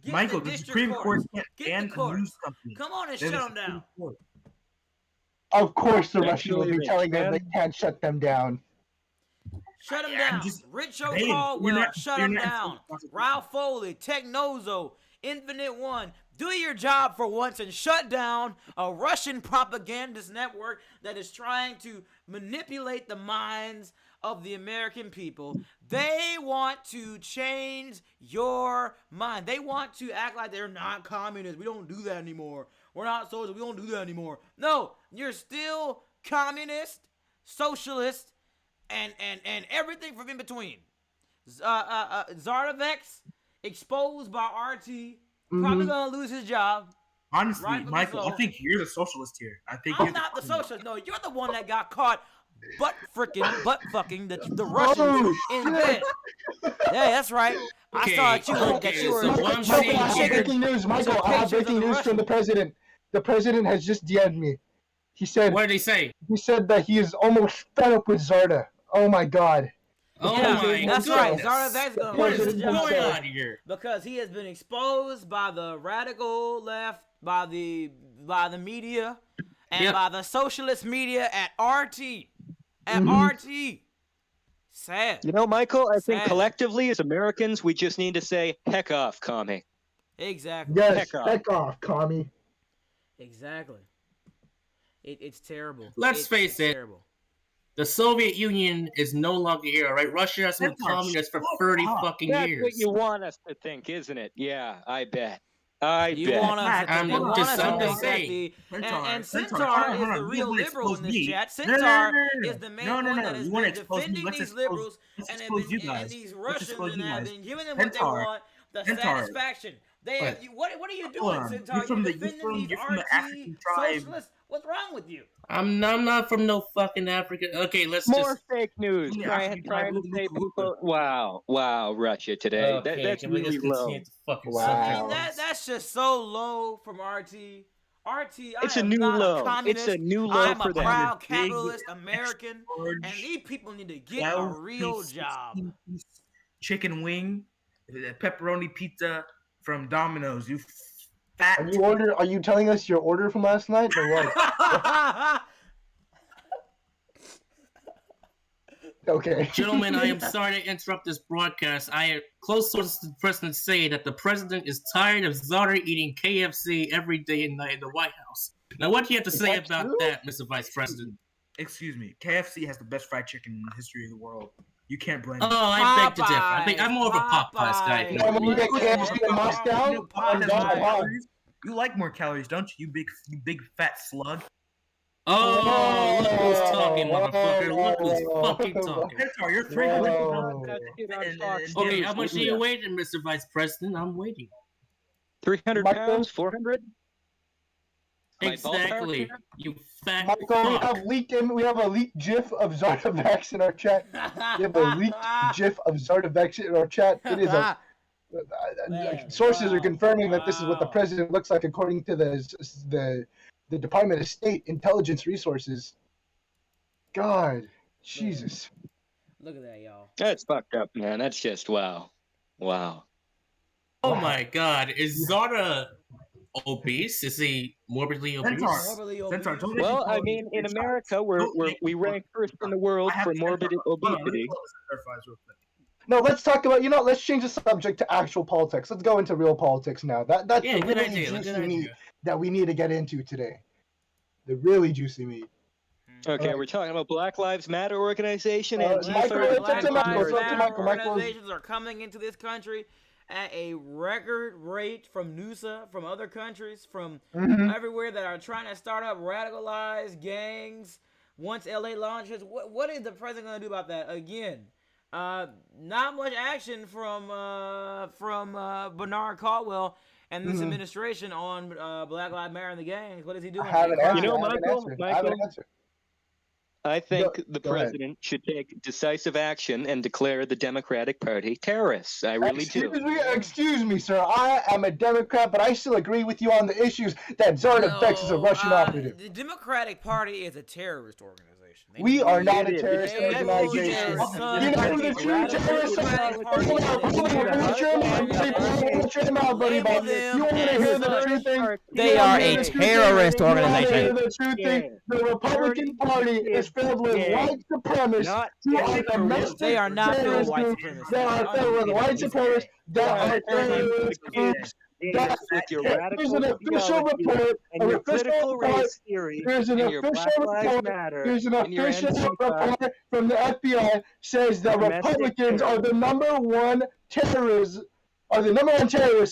Get Michael, the district Supreme Court courts. can't Get ban the a courts. news company. Come on and They're shut the them down. Supreme Court. Of course, the Actually, Russians will be they telling them can. they can't shut them down. Shut them Yeah, down. just Rich ban 'em. Caldwell, You're not- shut you're them not down. enforcing Ralph Foley, Technozo, Infinite One. Do your job for once and shut down a Russian propagandist network that is trying to manipulate the minds of the American people. They want to change your mind. They want to act like they're not communists. We don't do that anymore. We're not socialists. We don't do that anymore. No, you're still communist, socialist, and everything from in between. Zardovex, exposed by RT, probably gonna lose his job. Honestly, Rightfully Michael, so. I think you're the socialist here. I think I'm you're not the socialist. No, you're the one that got caught butt fucking the Russians in bed. Yeah, that's right. Okay, I saw that okay, you were so what I'm choking saying I have here- chicken. breaking news, Michael. Some I have pictures of breaking the news from the Russians. president. The president has just DM'd me. He said What did they say? that he is almost fed up with Zarda. Oh my god. Oh president my That's right. goodness. Zardovex gonna What lose is his going job on here? because he has been exposed by the radical left, by the media, and Yep. by the socialist media at RT. At Mhm. RT. Sad. You know, Michael, I think Sad. collectively as Americans, we just need to say, heck off, commie. Exactly. Yes, Heck off, commie. Exactly. It's terrible. Let's face it. Terrible. The Soviet Union is no longer here, alright? Russia has been That's our communist for shut 30 up. fucking That's years. what you want us to think, isn't it? Yeah, I bet. I You bet. want us to I'm think, you want just- us to I'm think just that saying. the and Centaur, Centaur hold on, is hold the on. real You wanna liberal in expose this me. chat. No, no, Centaur no. is the main No, one that no. has You wanna been expose me. defending Let's these expose- liberals let's and expose you and guys. these Let's Russians expose and you have guys. been giving them what they Centaur. want, the Centaur. satisfaction. What are you Hold doing, on. Centaur? You're from You're the- defending these you're from the RT African tribe. socialists. What's wrong with you? I'm not from no fucking Africa. Okay, let's More just. fake news. Yeah, Trying African to tribal say movement. people. Wow, Russia today. Okay, That's can we really just low. continue to fucking Wow. I subject? mean, that's just so low from RT. RT, It's I a am new not low. a communist. It's a new low I'm for a them. proud Big capitalist American, large and these people need to get a 12 real piece, job. 16-piece chicken wing, pepperoni pizza from Domino's. You fat. Are you telling us your order from last night or what? Okay. Gentlemen, I am sorry to interrupt this broadcast. Close sources to the president say that the president is tired of Zarda eating KFC every day and night in the White House. Now, what do you have to say that about true? that, Mr. Vice President? Excuse me. KFC has the best fried chicken in the history of the world. You can't blame Oh, it. I beg to differ. I'm more of a Popeyes guy. if you Popeyes. know what I You mean. get KFC in Moscow? You know, Popeyes has more Wow. calories. You like more calories, don't you? You big fat slug. Oh, look who's talking, motherfucker. Look who's fucking talking. Centaur, you're 300 Whoa. pounds. Okay, how much are you waiting, Mr. Vice President? I'm waiting. 300 Michael? pounds? 400? Exactly. You fat Michael, fuck. we have a leaked GIF of Zardovex in our chat. We have a leaked GIF of Zardovex in our chat. It is a Man, sources are wow, confirming that this is what the wow. president looks like according to the Department of State intelligence resources. God, Jesus. Look at that, y'all. That's fucked up, man. That's just wow. Wow. Oh my God, is Zara obese? Is he morbidly obese? Centaur. Morbidly Centaur, obese. don't make Well, me I call mean, you in size. America, we rank first in the world I have for the morbid Centaur. Hold on, let me obesity. pull up the Centaur files real quick. No, let's talk about, let's change the subject to actual politics. Let's go into real politics now. That's Yeah, the good really idea. juicy Good meat idea. that we need to get into today. The really juicy meat. Okay, Alright. we're talking about Black Lives Matter organization and Michael, Antifa. it's up to Michael. It's up to Matter Michael. Michael. organizations are coming into this country at a record rate from NUSA, from other countries, from Mhm. everywhere that are trying to start up radicalized gangs. Once LA launches, what is the president going to do about that? Again, not much action from Bernard Caldwell and this administration on Black Lives Matter and the gangs. What is he doing? I have an answer. You know, I have an Michael, answer. I have an Michael, answer. I think the go ahead. president should take decisive action and declare the Democratic Party terrorists. I really do. Excuse me, sir. I am a Democrat, but I still agree with you on the issues that Zarda Bex is a Russian operative. The Democratic Party is a terrorist organization. We are not a It is. terrorist They organization. will just You know who the true terrorists are? Hold on, shut your mouth, buddy. Shut your mouth, buddy. Label them You want to as hear the such. true thing? They You are wanna a hear the true thing? terrorist You wanna hear organization. the true thing? The Republican Party is filled with white supremacists who are domestic They are not filled with terrorist white groups supremacists. that are filled with white supremacists that are terrorist groups. That with your there's radical an official ideology report. and your critical race theory There's an and your official Black Lives report. Matter There's an and your official Antifa. report from the FBI says that Domestic Republicans are terror. the number one terrorist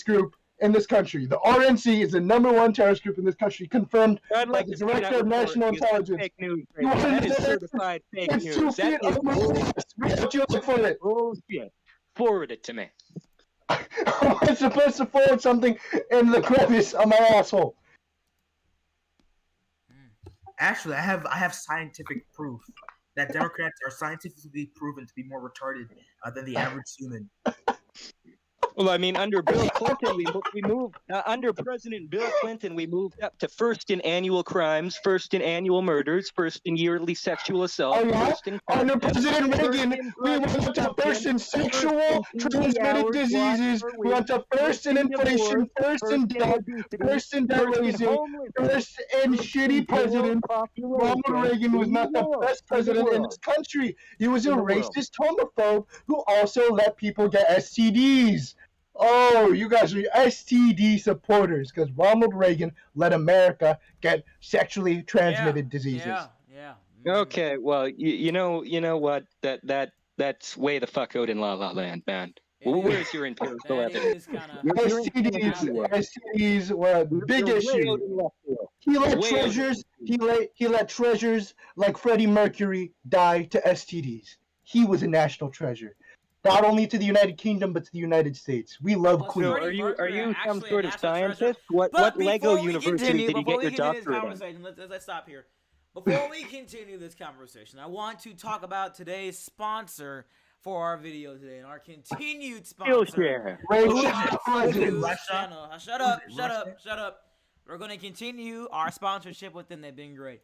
group in this country. The RNC is the number one terrorist group in this country, confirmed I'd by like the to see that Director of report National because that's Intelligence. fake news. You want That to is know certified fake It's 2 news. feet That is up my ass. What you look for it? bullshit. Forward it to me. I'm supposed to forward something in the crevice of my asshole. Actually, I have scientific proof that Democrats are scientifically proven to be more retarded than the average human. Well, I mean, under Bill Clinton, we moved. Under President Bill Clinton, we moved up to first in annual crimes, first in annual murders, first in yearly sexual assault, Oh, yeah? first in Under theft, President first Reagan, in we drug went to consumption, first in sexual first in transmitted 80 diseases. hours We went to first in inflation, first in debt, first in debt raising, first in shitty president. Ronald Reagan was not the best president in this country. He was a racist homophobe who also let people get STDs. Oh, you guys are STD supporters because Ronald Reagan let America get sexually transmitted diseases. Yeah. Okay, well, you know what? That's way the fuck out in La La Land, man. Where's your empirical That evidence? is kind of STDs were a big issue. He let treasures like Freddie Mercury die to STDs. He was a national treasure. Not only to the United Kingdom, but to the United States. We love Well, Queen. So Freddie are you Mercury some actually sort a of national treasure. scientist? What But Lego before we university continue- did you before get your we continue this doctorate in? conversation, let's stop here. Before we continue this conversation, I want to talk about today's sponsor for our video today, and our continued sponsor. Skillshare. Shut up. We're going to continue our sponsorship with them. They've been great.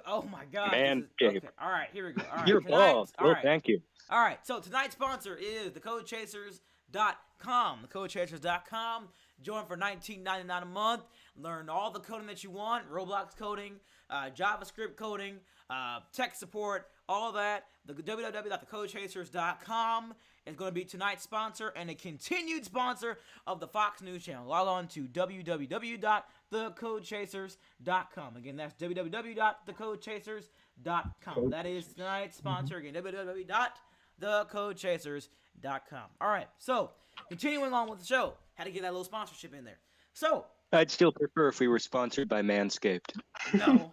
Oh my God. Man, okay. All right, here we go. All right, You're tonight's- bald. all Well, right. thank you. All right, so tonight's sponsor is thecodechasers.com. Thecodechasers.com. Join for $19.99 a month. Learn all the coding that you want, Roblox coding, JavaScript coding, tech support, all that. The www.thecodechasers.com is going to be tonight's sponsor and a continued sponsor of the Fox News Channel. Log on to www.thecodechasers.com. Again, that's www.thecodechasers.com. That is tonight's sponsor. Again, www.thecodechasers.com. All right, so continuing on with the show, had to get that little sponsorship in there. So, I'd still prefer if we were sponsored by Manscaped. no.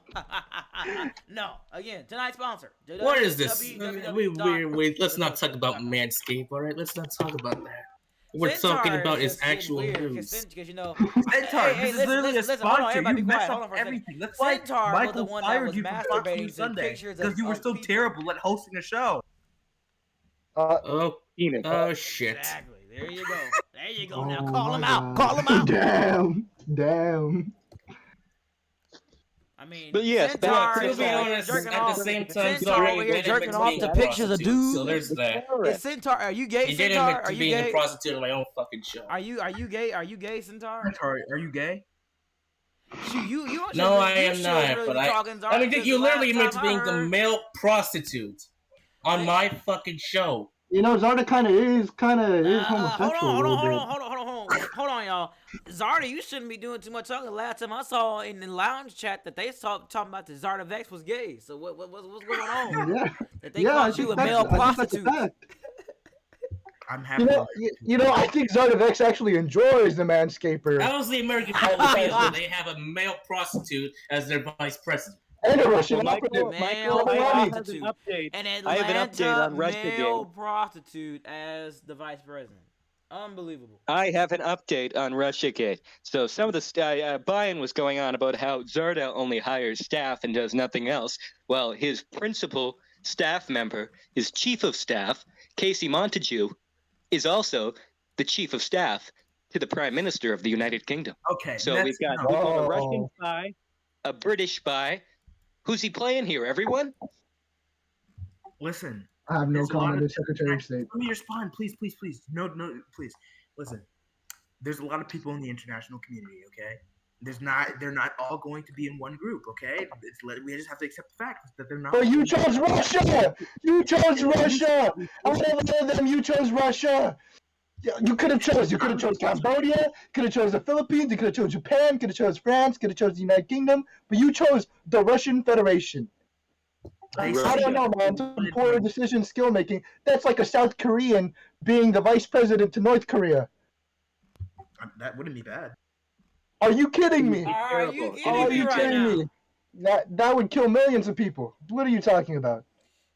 No. Again, tonight's sponsor. What is this? www.thecodechasers.com. Wait, let's not talk about Manscaped, alright? Let's not talk about that. What we're talking about is actual news. Because, you know, Centaur, hey, this is literally a listen, hold on, sponsor. everybody You be quiet. messed Hold on up for a second. everything. That's why Centaur was the Michael one that fired was you from Fox masturbating News to Sunday pictures because you were of so people. terrible at hosting a show. Oh shit. Exactly. There you go. There you go. Now Oh call him my out. God. Call him out. Damn. I mean, But yes, Centaur to be is over here honest, jerking at off. the same time, Centaur Zara over here did jerking admit to off being to a pictures of prostitute, so dudes. there's that. Is Centaur? Are you gay, He did Centaur? admit Are to you being a gay? prostitute on my own fucking show. Are you gay? Are you gay, Centaur? Centaur, are you gay? You No, I you am should not. really But be talking, I Zara, mean, because you the literally last admit to time I being a heard- male prostitute on my fucking show. You know, Zarda kind of is homosexual Hold a little bit. on, y'all. Zarda, you shouldn't be doing too much talking. Last time I saw in the lounge chat that they talking about the Zarda Vex was gay. So what's going on? Yeah, That they called you a male prostitute. I'm happy. You know, I think Zarda Vex actually enjoys the manscaper. How does the American public feel when they have a male prostitute as their vice president? And a Russian Michael, Male I have an prostitute. update. An I have an update Atlanta on Russiagate. male prostitute as the vice president. Unbelievable. I have an update on Russiagate. So some of the buy-in was going on about how Zarda only hires staff and does nothing else. Well, his principal staff member, his chief of staff, Casey Montague, is also the chief of staff to the Prime Minister of the United Kingdom. Okay. So we've got a Russian spy, a British spy. Who's he playing here? Everyone? Listen. I have no There's a lot comment of- as Secretary of State. Let me respond, please. No, please. Listen. There's a lot of people in the international community, okay? They're not all going to be in one group, okay? We just have to accept the fact that they're not. But you chose Russia! You chose Russia! Out of all of them, you chose Russia! You could have chose Cambodia, could have chose the Philippines, you could have chose Japan, could have chose France, could have chose the United Kingdom, but you chose the Russian Federation. I don't know, man. Some poor decision skill making. That's like a South Korean being the vice president to North Korea. That wouldn't be bad. Are you kidding me? Are you Are kidding me you right kidding now? me? That would kill millions of people. What are you talking about?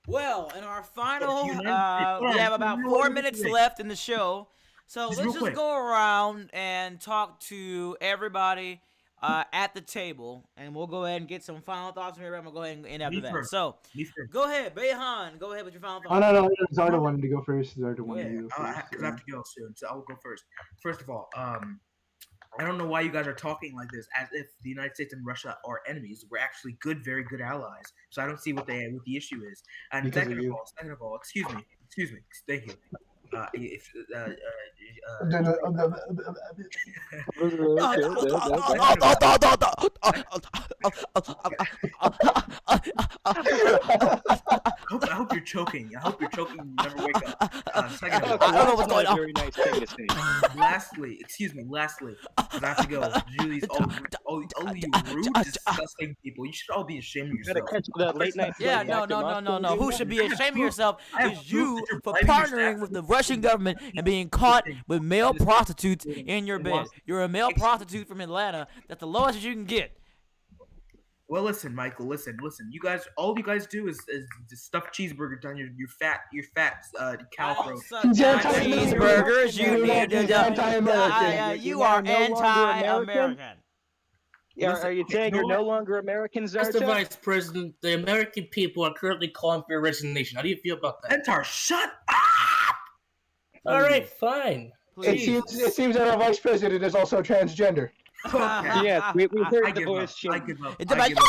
Well, in our final, If you we have about 4 minutes left in the show. So Just let's real just quick. go around and talk to everybody at the table, and we'll go ahead and get some final thoughts from everybody. I'm going to go ahead and end after Me that. first. So Me first. go ahead, Bayhan. Go ahead with your final Oh, thoughts. no. Zarda wanted to go first. Zarda wanted to Yeah, go first. because I have to go soon, so I'll go first. First of all, I don't know why you guys are talking like this, as if the United States and Russia are enemies. We're actually very good allies. So I don't see what the issue is. And Because of second you. of all, excuse me, thank you. I hope you're choking. I hope you're choking. You never wake up. Second of all, I don't know what's going on. Very nice thing to say. lastly, because I have to go. Julie's all you rude, disgusting people. You should all be ashamed of Gotta yourself. catch that late night. Yeah, flight no. back to Moscow. Who should be ashamed of yourself I have is proof you that you're for blaming your partnering staff with the for Russian government and being caught with male prostitutes in your bed. You're a male prostitute from Atlanta. That's the lowest that you can get. Well, listen, Michael. Listen. You guys, all you guys do is stuff cheeseburger down your fat cow throat. Cheeseburgers, you need to Anti-American. you are You're no longer anti-American. Yeah, Listen, are you saying you're no longer American, Mr. Zarda? Vice President, the American people are currently calling for your resignation. How do you feel about that? Centaur, shut up! All right, fine. It seems that our vice president is also transgender. Yes, we heard I the give voice up. change. I give up. It's I about- give up.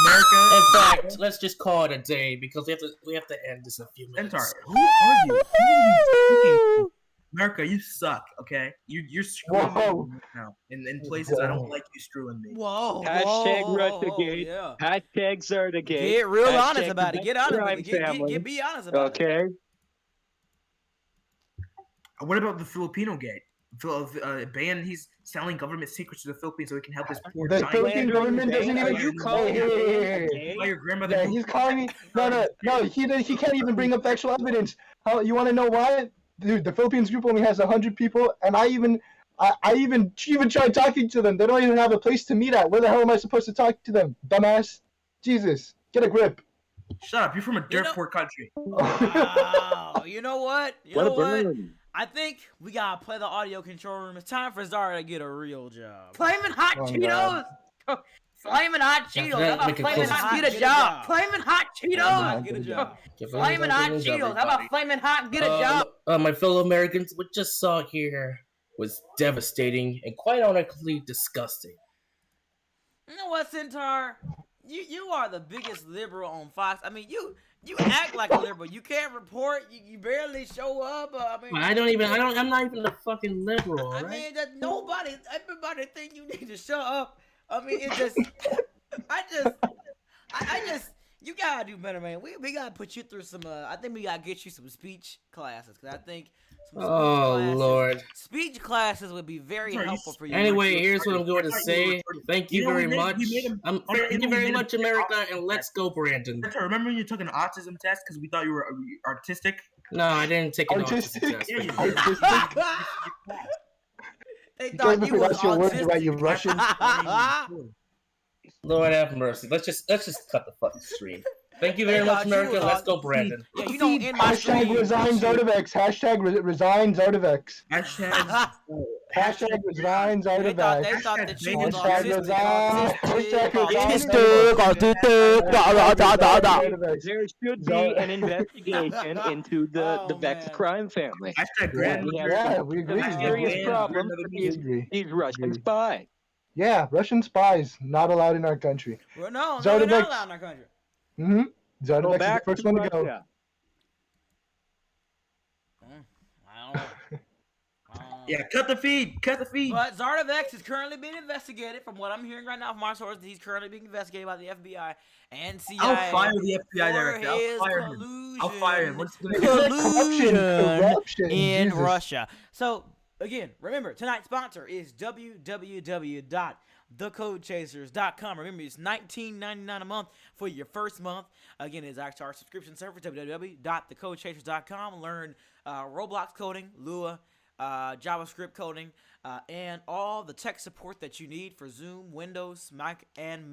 America. In fact, let's just call it a day because we have to end this in a few minutes. Centaur, who are you? Who are you speaking to? America, you suck. Okay, you're screwing Whoa. me now. In places I don't like you screwing me. Whoa. Hashtag whoa, Russiagate. yeah. Hashtag Zardagate. Get real Hashtag honest about it. Get honest with it. crime family. Be honest about it. Okay. What about the Filipino gate? He's selling government secrets to the Philippines so he can help his poor The giant. Philippine government doesn't Are even. you calling Hey. By your grandmother. Yeah, he's calling me. No. He can't even bring up factual evidence. How you want to know why? Dude, the Philippines group only has 100 people, and I even tried talking to them. They don't even have a place to meet at. Where the hell am I supposed to talk to them, dumbass? Jesus, get a grip. Shut up! You're from a dirt poor country. Wow. You know what? What a burn. I think we gotta play the audio control room. It's time for Zara to get a real job. Flamin' hot Oh, Cheetos! Flamin' hot Cheetos! that, How about make it Flamin' closer. Hot get a job? Flamin' hot Cheetos! Get a job. Flamin' hot Cheetos! How about Flamin' hot get a job? My fellow Americans, what just saw here was devastating and quite honestly disgusting. You know what, Centaur? You are the biggest liberal on Fox. I mean, you act like a liberal. You can't report. You barely show up. I'm not even a fucking liberal. I Right? mean, that everybody think you need to shut up. I mean, it just, I just, you gotta do better, man. We gotta put you through some. I think we gotta get you some speech classes, cause I think. Lord. Speech classes would be very helpful for you. Anyway, here's what I'm going to say. Thank you very much. Thank you very much, America, and let's go, Brandon. Remember when you took an autism test because we thought you were artistic? No, I didn't take an autism test. Yeah, you They thought you was autistic. Right, you Russian. Lord have mercy. Let's just cut the fucking stream. Thank you very much, America. Let's go, Brandon. Yeah, you don't end my stream. Hashtag resign Zardovex. Hashtag resign Zardovex. Hashtag resign Zardovex. They thought that you was There should be an investigation into the Vex crime family. Yeah, we agree. Serious problems with these Russian spies. Yeah, Russian spies not allowed in our country. Well, no, they're not allowed in our country. Mm-hmm. Zardovex is the first one to go. I don't know. Yeah, cut the feed. But Zardovex is currently being investigated. From what I'm hearing right now from our sources, he's currently being investigated by the FBI and CIA. I'll fire the FBI director. I'll fire him. Collusion in Russia. So, again, remember, tonight's sponsor is www.thecodechasers.com. Remember, it's $19.99 a month for your first month. Again, it's actually our subscription service, www.thecodechasers.com. Learn Roblox coding, Lua, JavaScript coding, and all the tech support that you need for Zoom, Windows, Mac, and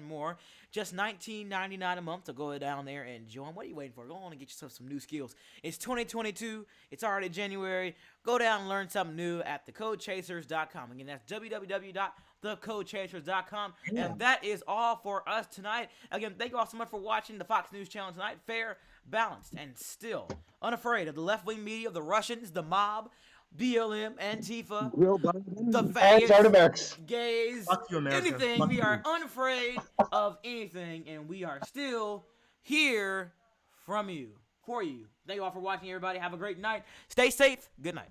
more. Just $19.99 a month to go down there and join. What are you waiting for? Go on and get yourself some new skills. It's 2022. It's already January. Go down and learn something new at thecodechasers.com. Again, that's www.thecodechasers.com. And that is all for us tonight. Again, thank you all so much for watching the Fox News Channel tonight. Fair, balanced, and still unafraid of the left-wing media, of the Russians, the mob, BLM, Antifa, the faggots, gays, anything. We are unafraid of anything, and we are still here for you. Thank you all for watching, everybody. Have a great night. Stay safe. Good night.